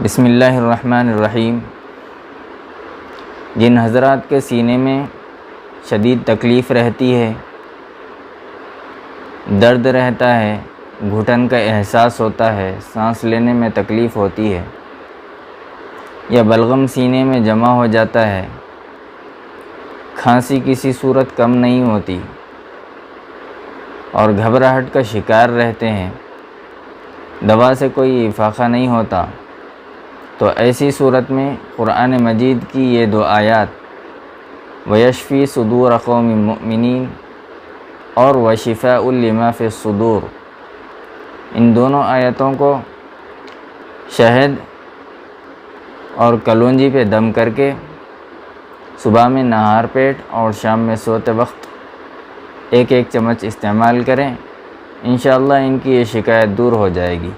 بسم اللہ الرحمن الرحیم۔ جن حضرات کے سینے میں شدید تکلیف رہتی ہے، درد رہتا ہے، گھٹن کا احساس ہوتا ہے، سانس لینے میں تکلیف ہوتی ہے، یا بلغم سینے میں جمع ہو جاتا ہے، کھانسی کسی صورت کم نہیں ہوتی اور گھبراہٹ کا شکار رہتے ہیں، دوا سے کوئی افاقہ نہیں ہوتا، تو ایسی صورت میں قرآن مجید کی یہ دو آیات وَيَشْفِي صُدُورَ قَوْمٍ مُؤْمِنِينَ اور وَشِفَاءٌ لِمَا فِي الصُّدُورِ، ان دونوں آیتوں کو شہد اور کلونجی پہ دم کر کے صبح میں نہار پیٹ اور شام میں سوتے وقت ایک چمچ استعمال کریں، انشاءاللہ ان کی یہ شکایت دور ہو جائے گی۔